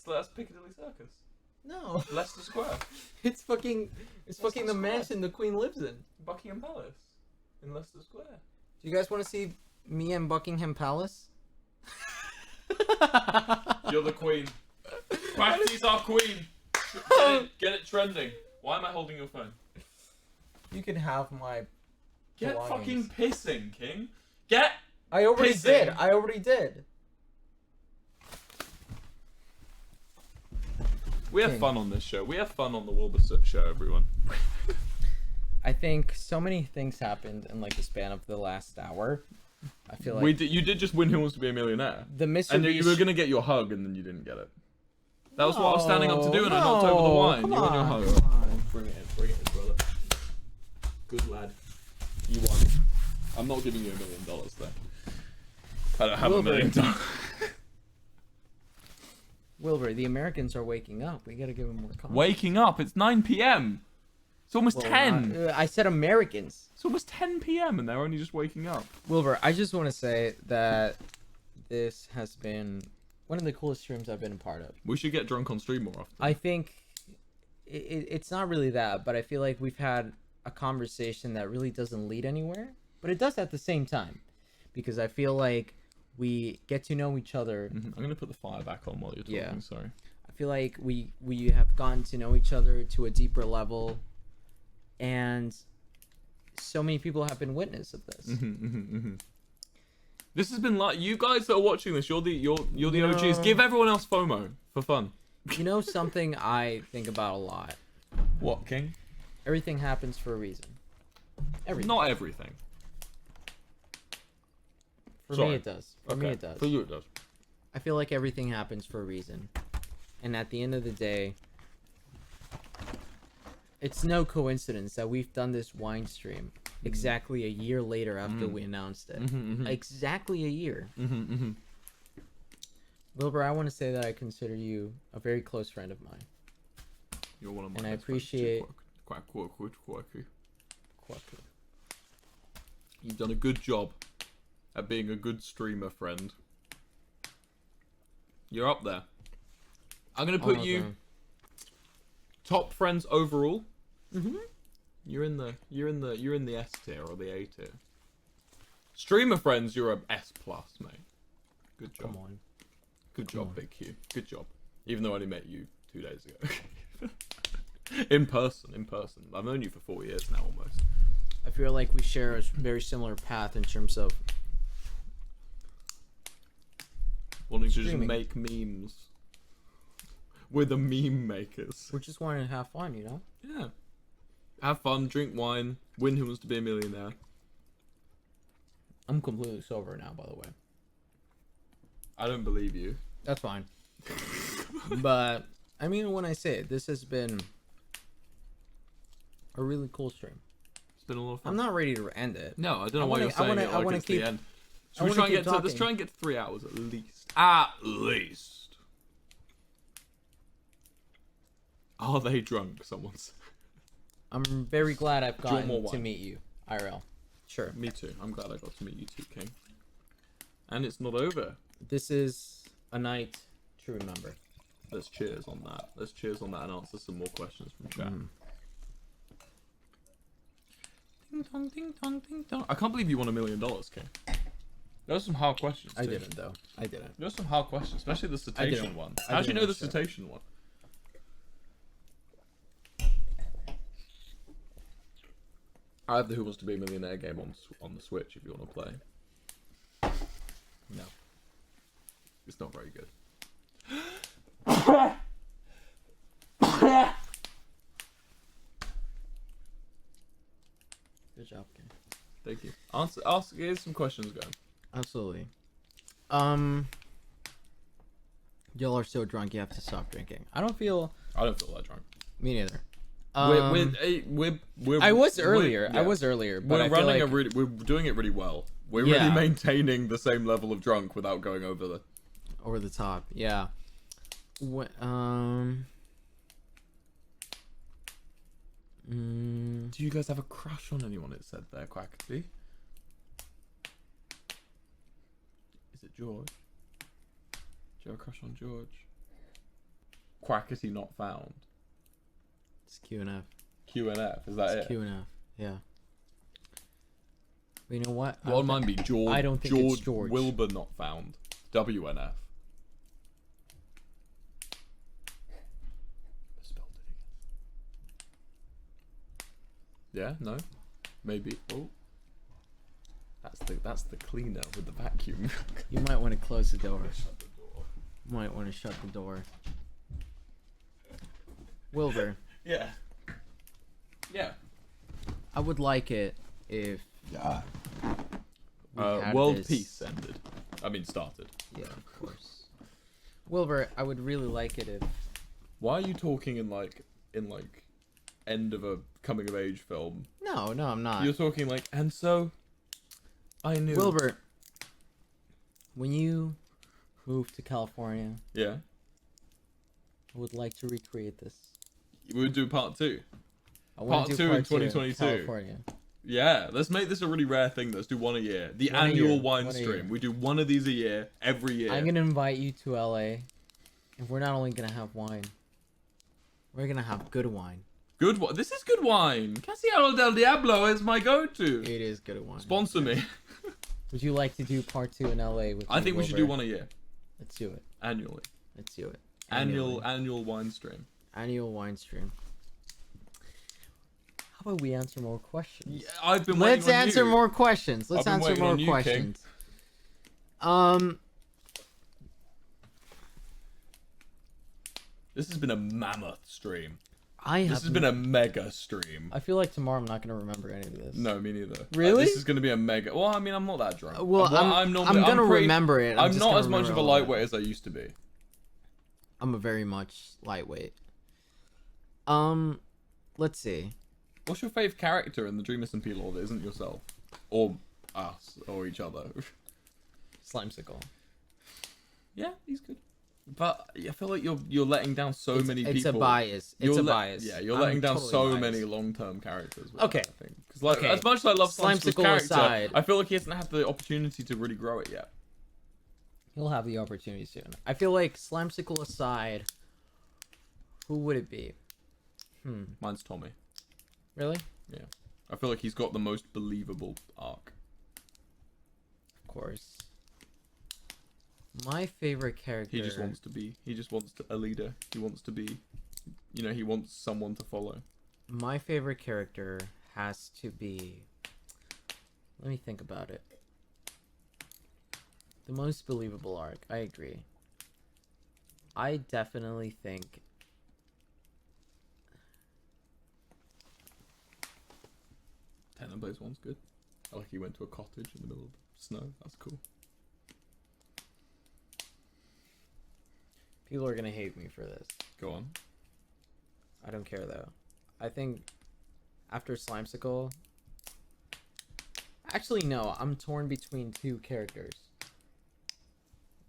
That's Piccadilly Circus. No. Leicester Square. It's fucking the mansion the Queen lives in. Buckingham Palace. In Leicester Square. Do you guys want to see me and Buckingham Palace? You're the Queen. Quakity's our Queen. Get it trending. Why am I holding your phone? You can have my Get belongings. fucking pissing, King. Get I already pissing. did. I already did. We have fun on this show. We have fun on the WilburSoot show, everyone. I think so many things happened in like the span of the last hour. I feel like you did just win Who Wants to Be a Millionaire. the MrBeast. And you were gonna get your hug, and then you didn't get it. That was what I was standing up to do, and I knocked over the wine. You want your hug? Bring it in, brother. Good lad. You won. I'm not giving you $1 million though. I don't have Wilbur. $1 million. Wilbur, the Americans are waking up. We gotta give them more content. Waking up. It's 9 p.m. It's almost 10. I said Americans. It's almost 10 p.m. and they're only just waking up. Wilbur, I just want to say that this has been one of the coolest streams I've been a part of. We should get drunk on stream more often. I think it's not really that, but I feel like we've had a conversation that really doesn't lead anywhere, but it does at the same time, because I feel like we get to know each other. I'm gonna put the fire back on while you're talking. Yeah. Sorry. I feel like we have gotten to know each other to a deeper level, and so many people have been witness of this. This has been like, you guys that are watching this, you're the OGs. Give everyone else FOMO for fun. You know something I think about a lot? What, King? Everything happens for a reason. Everything. Not everything. For me it does. For me it does. For you it does. I feel like everything happens for a reason. And at the end of the day, it's no coincidence that we've done this wine stream exactly a year later after we announced it. Exactly a year. Wilbur, I want to say that I consider you a very close friend of mine. You're one of my And I best friends too, appreciate... Quackity. Quackity. You've done a good job at being a good streamer friend. You're up there. I'm gonna put you top friends overall. You're in the S tier or the A tier. Streamer friends, you're a S plus, mate. Good job. Come on. Good job, Big Q. Good job. Even though I only met you 2 days ago. In person. I've known you for 4 years now, almost. I feel like we share a very similar path in terms of wanting to just streaming. make memes. We're the meme makers. We're just wanting to have fun, you know? Yeah. Have fun, drink wine, win Who Wants to Be a Millionaire. I'm completely sober now, by the way. I don't believe you. That's fine. But, I mean, when I say it, this has been a really cool stream. It's been a lot of fun. I'm not ready to end it. No, I don't know why you're saying it like it's the end. Should we try and get to, let's try and get 3 hours at least. At least. Are they drunk? Someone's. I'm very glad I've Do you want more gotten to wine? meet you, IRL. Sure. Me too. I'm glad I got to meet you too, King. And it's not over. This is a night to remember. Let's cheers on that. Let's cheers on that and answer some more questions from chat. Ding dong, ding dong, ding dong. I can't believe you won $1 million, King. Those are some hard questions. I too. didn't, though. I didn't. Those are some hard questions, especially the cetacean one. I How do you didn't know the watch that. cetacean one? I have the Who Wants to Be a Millionaire game on the Switch if you want to play. No. It's not very good. Good job, Ken. Thank you. Here's some questions going. Absolutely. Y'all are so drunk you have to stop drinking. I don't feel that drunk. me neither. I was earlier. But we're doing it really well. We're really maintaining the same level of drunk without going over the top. Yeah. Do you guys have a crush on anyone? It said there, Quackity. Is it George? Do you have a crush on George? Quackity not found. It's Q and F. Q and F. Is that It's it? Q and F. Yeah. But you know what? What would mine be? George. I don't think it's George. Wilbur not found. WNF. Spelled it again. Yeah. No. Maybe. Oh. That's the cleaner with the vacuum. You might want to close the door. Shut the door. Might want to shut the door. Wilbur. Yeah. Yeah. I would like it if we had world this- peace ended. I mean, started. Yeah, of course. Wilbur, I would really like it if. Why are you talking in like end of a coming of age film? No, I'm not. You're talking like, and so I knew. Wilbur, when you move to California, Yeah. I would like to recreate this. We would do part 2. I want Part to do 2 in part 2 2022. California. Yeah, let's make this a really rare thing. Let's do one a year. The One a annual year, wine one a stream. year. We do one of these a year, every year. I'm gonna invite you to LA, and we're not only gonna have wine. We're gonna have good wine. Good wine. This is good wine. Casiano del Diablo is my go-to. It is good wine. Sponsor me. Would you like to do part 2 in LA with I me, think we should Wilbur? do one a year, Let's do it. annually. Let's do it. Annual wine stream. Annual wine stream. How about we answer more questions? Yeah, I've been waiting Let's on answer you. more questions. Let's I've been answer waiting more on you, King. questions. This has been a mammoth stream. This This has been a mega stream. I feel like tomorrow I'm not gonna remember any of this. No, me neither. Really? This is going to be a mega. Well, I mean, I'm not that drunk. Well, I'm gonna remember it. I'm just not gonna as much of remember a all of it. lightweight as I used to be. I'm a very much lightweight. Let's see. What's your fave character in the DreamSMP lore that isn't yourself, or us, or each other? Slimesicle. Yeah, he's good. But I feel like you're letting down so many people. It's a bias. It's a bias. Yeah, you're I'm letting down totally so biased. many long-term characters. With Okay. that, I think. Because like, Okay. as much as I love Slimesicle's Slimesicle character, aside. I feel like he hasn't had the opportunity to really grow it yet. He'll have the opportunity soon. I feel like Slimesicle aside, who would it be? Mine's Tommy. Really? Yeah. I feel like he's got the most believable arc. Of course. My favorite character. He just wants a leader. He wants to be, he wants someone to follow. My favorite character has to be. Let me think about it. The most believable arc. I agree. I definitely think. Tenenblaze one's good. I like he went to a cottage in the middle of snow. That's cool. People are gonna hate me for this. Go on. I don't care though. I think after Slimesicle. Actually, no. I'm torn between two characters.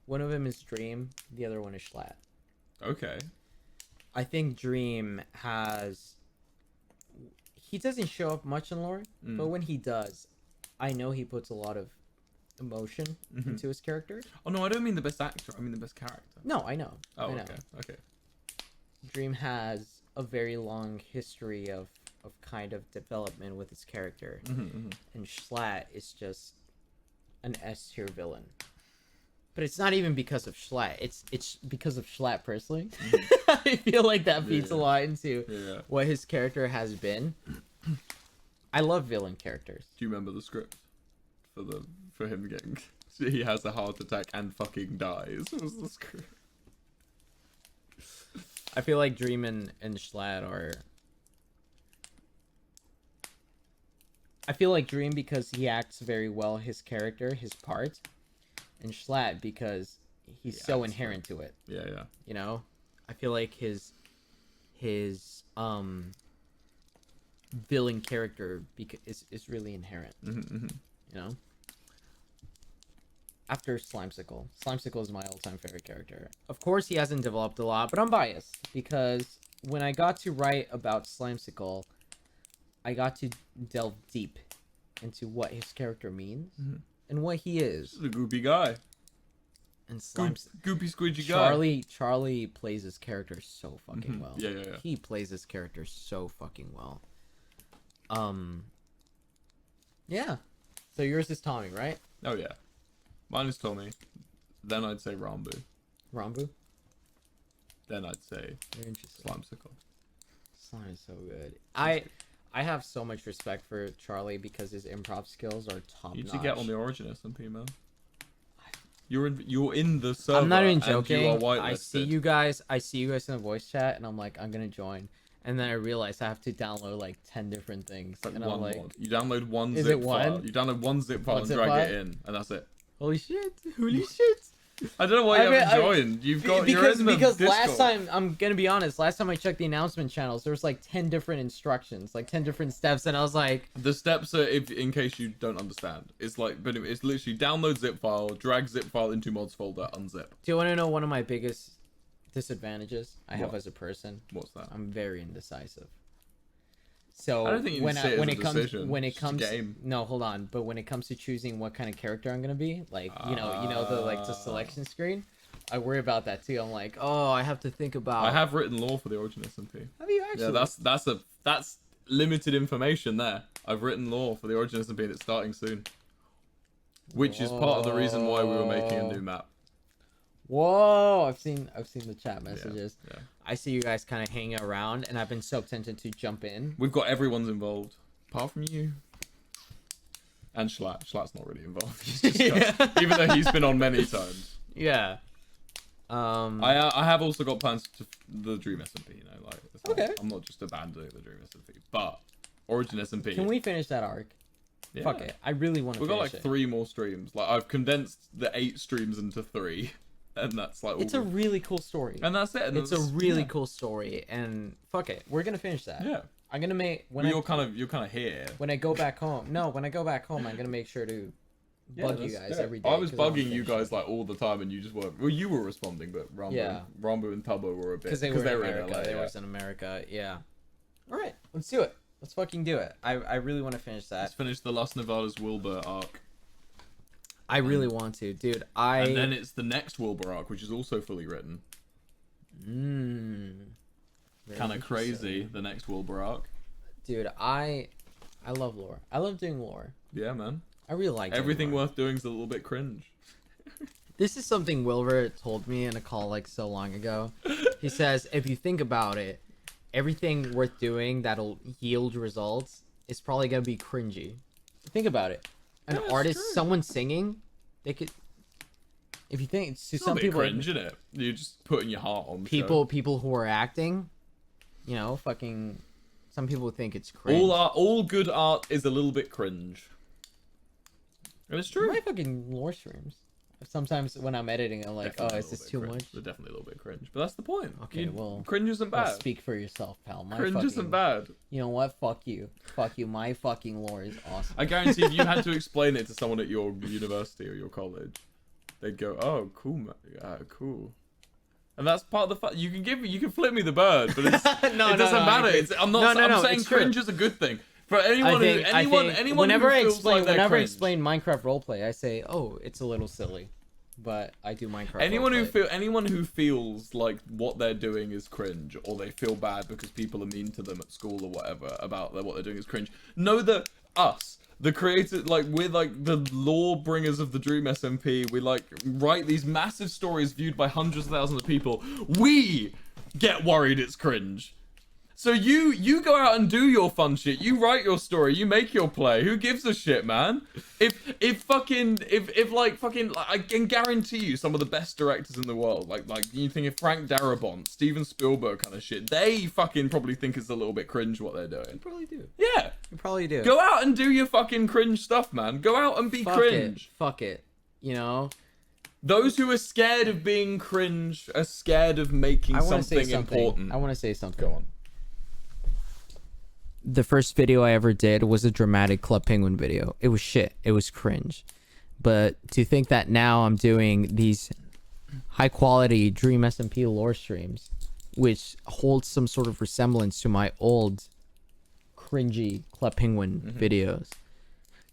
One of them is Dream. The other one is Schlatt. Okay. I think Dream has. He doesn't show up much in lore, but when he does, I know he puts a lot of emotion into his character. Oh no, I don't mean the best actor. I mean the best character. No, I know. Oh, I know. okay. Dream has a very long history of kind of development with his character, and Schlatt is just an S tier villain. But it's not even because of Schlatt. It's because of Schlatt personally. I feel like that feeds a lot into what his character has been. I love villain characters. Do you remember the script for him getting? He has a heart attack and fucking dies. What was the script? I feel like Dream and Schlatt are. I feel like Dream because he acts very well his character, his part, and Schlatt because he's so inherent to it. Yeah. You know, I feel like his villain character is really inherent. You know. After Slimesicle is my all-time favorite character. Of course, he hasn't developed a lot, but I'm biased because when I got to write about Slimesicle, I got to delve deep into what his character means and what he is. This is a goopy guy. And Slime's Goopy squidgy guy. Charlie plays his character so fucking well. Yeah. He plays his character so fucking well. Yeah. So yours is Tommy, right? Oh yeah. Mine is Tommy. Then I'd say Rambu. Rambu? Then I'd say Very interesting. Slimesicle. Slime is so good. I have so much respect for Charlie because his improv skills are top notch. You need to get on the Origin SMP, man. You're in the server. I'm not even joking. You are whitelisted. I see you guys in the voice chat, and I'm like, I'm gonna join, and then I realize I have to download like 10 different things. Like and one I'm like, mod. You download one is zip it one? file. You download one zip file and drag it in, and that's it. Holy shit! Holy shit! I don't know why you haven't joined. You've got because Discord. last time, I'm gonna be honest, last time I checked the announcement channels, there was like 10 different instructions, like 10 different steps, and I was like, the steps are, if in case you don't understand, it's like, but it's literally download zip file, drag zip file into mods folder, unzip. do you want to know one of my biggest disadvantages I have What? as a person? What's that? I'm very indecisive. So I don't think you when it comes no, hold on, but when it comes to choosing what kind of character I'm gonna be, like you know the selection screen, I worry about that too. I'm like, oh, I have to think about. I have written lore for the Origin SMP. Have you actually? Yeah, that's limited information there. I've written lore for the Origin SMP and it's starting soon, which is part of the reason why we were making a new map. Whoa! I've seen the chat messages. Yeah. I see you guys kind of hanging around, and I've been so tempted to jump in. We've got everyone's involved, apart from you. And Schlatt. Schlatt's not really involved. He's just even though he's been on many times. Yeah. I have also got plans to the Dream SMP. You know, like okay. I'm not just abandoning the Dream SMP, but Origin SMP. Can we finish that arc? Yeah. Fuck it. I really want to. We've got like 3 more streams. Like I've condensed the 8 streams into 3. And that's like it's a really cool story. And that's it. And it's a really cool story. And fuck it, we're gonna finish that. Yeah. I'm gonna make you're kind of here. When I go back home. No, when I go back home, I'm gonna make sure to bug you guys every day. I was bugging you guys like all the time, and you just weren't. Well, you were responding, but Rambo and Tubbo were a bit because they were in America. They were in America. Yeah. All right, let's do it. Let's fucking do it. I really want to finish that. Let's finish the Las Nevadas Wilbur arc. I really want to, dude. And then it's the next Wilbur arc, which is also fully written. Kind of crazy, the next Wilbur arc. Dude, I love lore. I love doing lore. Yeah, man. I really like everything worth doing is a little bit cringe. This is something Wilbur told me in a call like so long ago. He says, if you think about it, everything worth doing that'll yield results is probably gonna be cringy. Think about it. An artist, someone singing, they could. If you think to some people, cringe, isn't it? You're just putting your heart on. People who are acting, you know, fucking. Some people think it's cringe. All good art is a little bit cringe. And it's true. My fucking lore streams. Sometimes when I'm editing, I'm like, oh, is this too much? They're definitely a little bit cringe, but that's the point. Okay, well, cringe isn't bad. Speak for yourself, pal. Cringe isn't bad. You know what? Fuck you. Fuck you. My fucking lore is awesome. I guarantee if you had to explain it to someone at your university or your college, they'd go, "Oh, cool, man. Yeah, cool." And that's part of the fact. You can flip me the bird, but it doesn't matter. I'm saying cringe is a good thing. For anyone whenever I explain Minecraft roleplay, I say, "Oh, it's a little silly," but I do Minecraft. Anyone who feels like what they're doing is cringe, or they feel bad because people are mean to them at school or whatever about what they're doing is cringe. Know that us, the creators, like we're like the lore bringers of the Dream SMP. We like write these massive stories viewed by hundreds of thousands of people. We get worried it's cringe. So you go out and do your fun shit. You write your story. You make your play. Who gives a shit, man? If I can guarantee you some of the best directors in the world, like you think of Frank Darabont, Steven Spielberg kind of shit, they fucking probably think it's a little bit cringe what they're doing. You probably do. Yeah. You probably do. Go out and do your fucking cringe stuff, man. Go out and be cringe. Fuck it. You know? Those who are scared of being cringe are scared of making something important. I want to say something. Go on. The first video I ever did was a dramatic Club Penguin video. It was shit. It was cringe. But to think that now I'm doing these high quality Dream SMP lore streams, which holds some sort of resemblance to my old cringy Club Penguin videos.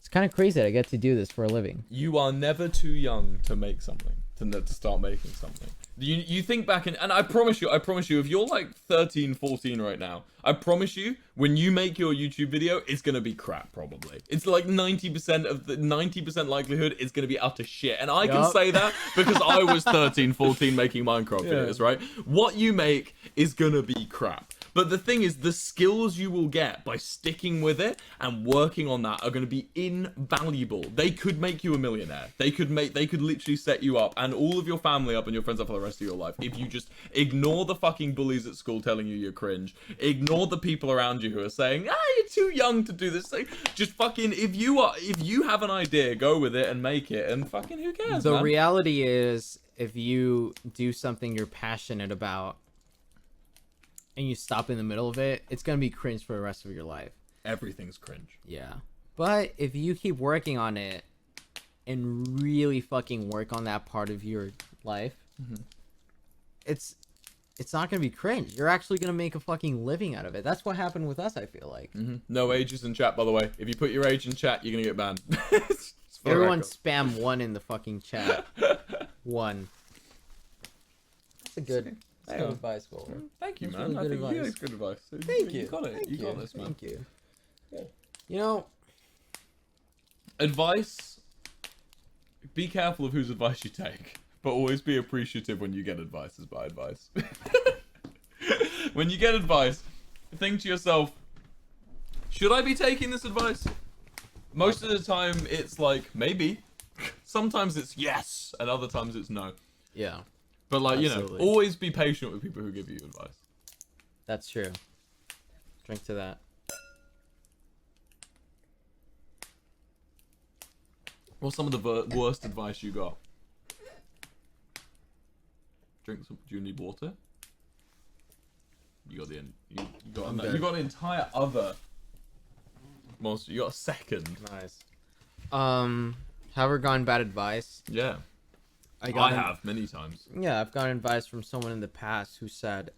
It's kind of crazy that I get to do this for a living. You are never too young to make something, internet to start making something. You think back and I promise you, if you're like 13, 14 right now, I promise you, when you make your YouTube video, it's gonna be crap probably. It's like 90% likelihood it's gonna be utter shit. And I can say that because I was 13, 14 making Minecraft videos, right? What you make is gonna be crap. But the thing is, the skills you will get by sticking with it and working on that are going to be invaluable. They could make you a millionaire. They could literally set you up and all of your family up and your friends up for the rest of your life. If you just ignore the fucking bullies at school telling you you're cringe, ignore the people around you who are saying, you're too young to do this thing. Just fucking, if you have an idea, go with it and make it, and fucking who cares, The reality is, if you do something you're passionate about, and you stop in the middle of it, it's gonna be cringe for the rest of your life. Everything's cringe. Yeah. But if you keep working on it and really fucking work on that part of your life, it's not gonna be cringe. You're actually gonna make a fucking living out of it. That's what happened with us, I feel like. No ages in chat, by the way. If you put your age in chat, you're gonna get banned. Everyone spam 1 in the fucking chat. 1. That's a good... That's good advice, Wilbur. Thank you, That's man. really I good think advice. that's good advice. Thank you. You got it. You got this, man. Thank you. You know, advice. Be careful of whose advice you take, but always be appreciative when you get advice. Is my advice. When you get advice, think to yourself, should I be taking this advice? Most of the time, it's like maybe. Sometimes it's yes, and other times it's no. yeah. But like, Absolutely. you know, always be patient with people who give you advice. That's true. Drink to that. What's some of the worst advice you got? Drink some. Do you need water? You got the you got an entire other monster. You got a second. Nice. Have you gotten bad advice? Yeah. I have many times. Yeah, I've gotten advice from someone in the past who said,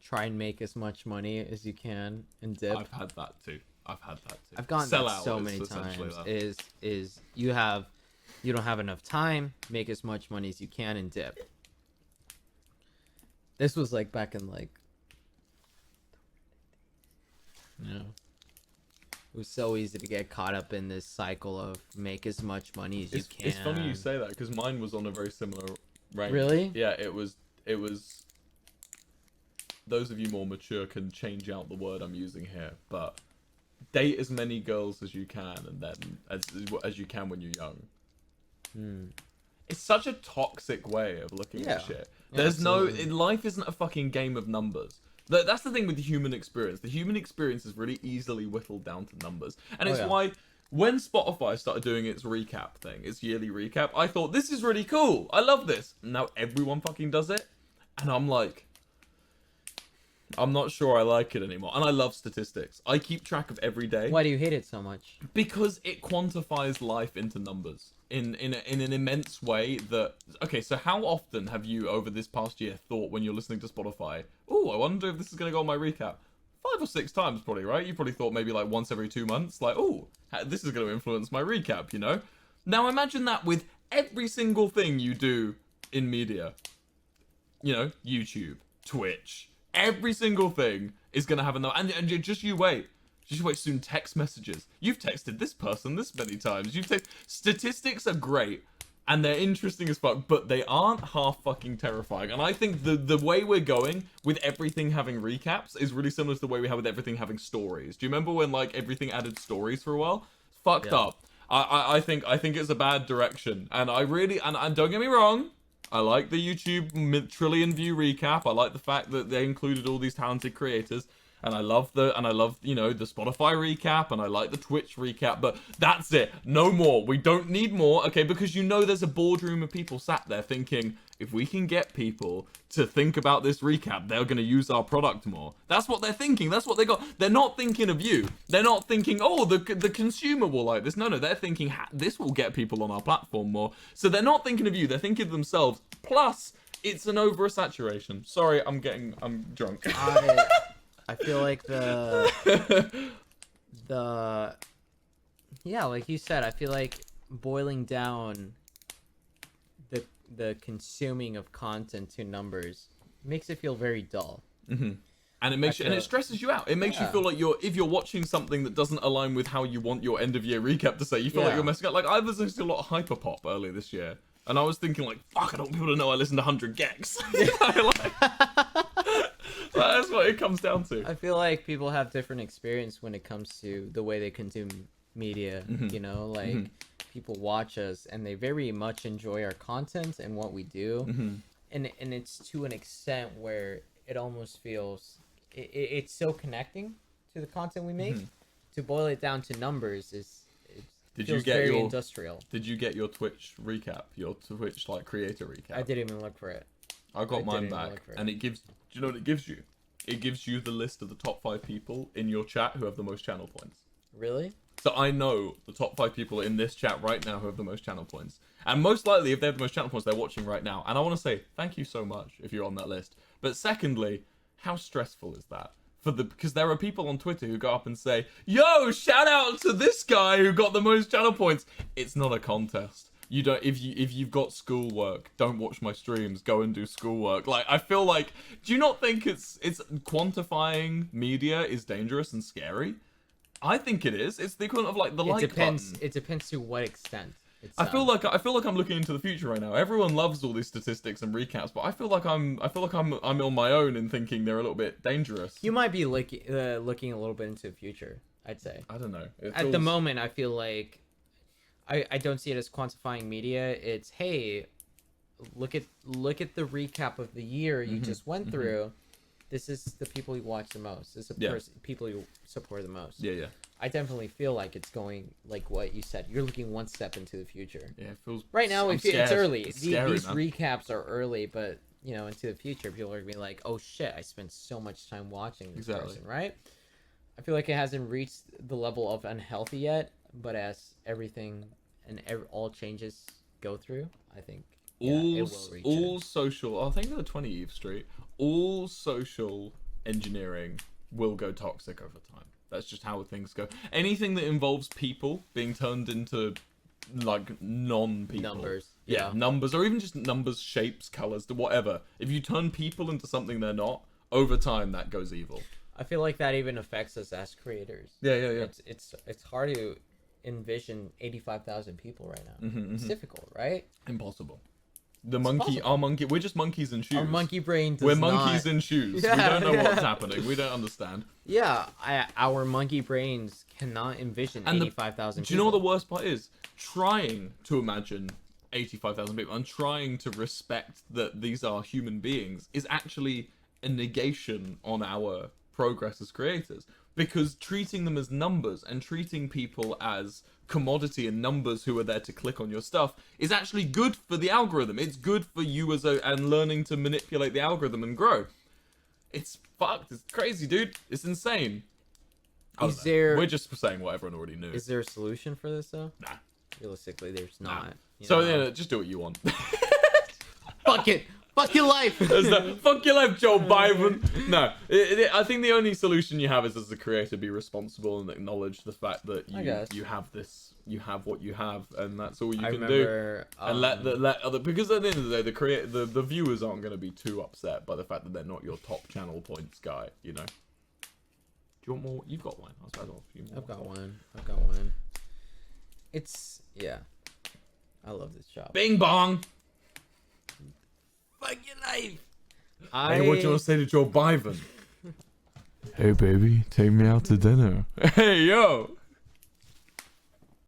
try and make as much money as you can and dip. I've had that too. I've gotten that so many times. Is you don't have enough time, make as much money as you can and dip. This was like back in like, it was so easy to get caught up in this cycle of make as much money as you can. It's funny you say that because mine was on a very similar range. Really? Yeah, it was. Those of you more mature can change out the word I'm using here, but date as many girls as you can, and then as you can when you're young. It's such a toxic way of looking at shit. There's life isn't a fucking game of numbers. That's the thing with the human experience. The human experience is really easily whittled down to numbers. And it's why when Spotify started doing its recap thing, its yearly recap, I thought, this is really cool. I love this. And now everyone fucking does it. And I'm like, I'm not sure I like it anymore. And I love statistics. I keep track of every day. Why do you hate it so much? Because it quantifies life into numbers in an immense way that... Okay, so how often have you, over this past year, thought when you're listening to Spotify, oh, I wonder if this is going to go on my recap? 5 or 6 times, probably, right? You probably thought maybe like once every 2 months, like, oh, this is going to influence my recap, you know? Now imagine that with every single thing you do in media. You know, YouTube, Twitch... Every single thing is going to have a number. And just you wait. Just wait soon. Text messages. You've texted this person this many times. Statistics are great. And they're interesting as fuck. But they aren't half fucking terrifying. And I think the way we're going with everything having recaps is really similar to the way we have with everything having stories. Do you remember when like everything added stories for a while? It's fucked up. I think it's a bad direction. And I really... And don't get me wrong. I like the YouTube trillion view recap. I like the fact that they included all these talented creators, and I love you know, the Spotify recap, and I like the Twitch recap. But that's it. No more. We don't need more. Okay, because you know there's a boardroom of people sat there thinking, if we can get people to think about this recap, they're going to use our product more. That's what they're thinking. That's what they got. They're not thinking of you. They're not thinking, oh, the consumer will like this. No, they're thinking, this will get people on our platform more. So they're not thinking of you. They're thinking of themselves. Plus, it's an oversaturation. Sorry, I'm drunk. I feel like yeah, like you said, I feel like boiling down the consuming of content to numbers makes it feel very dull. And it makes you, and it stresses you out. It makes you feel like if you're watching something that doesn't align with how you want your end of year recap to say, you feel like you're messing up. Like I was listening to a lot of hyperpop earlier this year, and I was thinking like, fuck, I don't want people to know I listen to 100 gex. That's what it comes down to. I feel like people have different experience when it comes to the way they consume media. You know, like people watch us and they very much enjoy our content and what we do, and it's to an extent where it almost feels it's so connecting to the content we make. To boil it down to numbers feels very industrial. Did you get your Twitch recap? Your Twitch like creator recap? I didn't even look for it. I got mine back, and it gives. Do you know what it gives you? It gives you the list of the top 5 people in your chat who have the most channel points. Really? So I know the top 5 people in this chat right now who have the most channel points, and most likely, if they have the most channel points, they're watching right now. And I want to say thank you so much if you're on that list. But secondly, how stressful is that? Because there are people on Twitter who go up and say, yo, shout out to this guy who got the most channel points. It's not a contest. You don't, if you've got schoolwork, don't watch my streams, go and do schoolwork. Like, I feel like, do you not think it's quantifying media is dangerous and scary? I think it is. It's the equivalent of like the like button. It depends to what extent. I feel like I'm looking into the future right now. Everyone loves all these statistics and recaps, but I feel like I'm on my own in thinking they're a little bit dangerous. You might be looking a little bit into the future, I'd say. I don't know. At the moment, I feel like I don't see it as quantifying media. It's, hey, look at the recap of the year you just went through. This is the people you watch the most. This is the people you support the most. Yeah. I definitely feel like it's going like what you said. You're looking one step into the future. Yeah, it feels right now. It's early. It's scary, these man. Recaps are early, but you know, into the future, people are gonna be like, "Oh shit, I spent so much time watching this person." Right? I feel like it hasn't reached the level of unhealthy yet, but as everything and all changes go through, I think it will reach all social. I think they're 20 Eve Street. All social engineering will go toxic over time. That's just how things go. Anything that involves people being turned into like non-people. Numbers. Yeah, numbers, or even just numbers, shapes, colors, whatever. If you turn people into something they're not, over time that goes evil. I feel like that even affects us as creators. Yeah. It's hard to envision 85,000 people right now. It's difficult, right? Impossible. Our monkey, we're just monkeys in shoes. Our monkey brain We're monkeys in shoes. Yeah, we don't know what's happening. We don't understand. Yeah, our monkey brains cannot envision 85,000 people. Do you know what the worst part is? Trying to imagine 85,000 people and trying to respect that these are human beings is actually a negation on our progress as creators. Because treating them as numbers and treating people as commodity and numbers who are there to click on your stuff is actually good for the algorithm. It's good for you and learning to manipulate the algorithm and grow. It's fucked. It's crazy, dude. It's insane. We're just saying what everyone already knew. Is there a solution for this though? Nah. Realistically, there's not. Nah. So yeah, just do what you want. Fuck it. Fuck your life. Fuck your life, Joe Biden. No, I think the only solution you have is, as a creator, be responsible and acknowledge the fact that you have this, you have what you have, and that's all you can do. And let other, because at the end of the day, the viewers aren't going to be too upset by the fact that they're not your top channel points guy. You know. Do you want more? You've got one. I was about to offer you more. I've got one. I love this job. Bing bong. Fuck your life. Hey, what do you want to say to Joe Biden? Hey, baby, take me out to dinner. Hey, yo.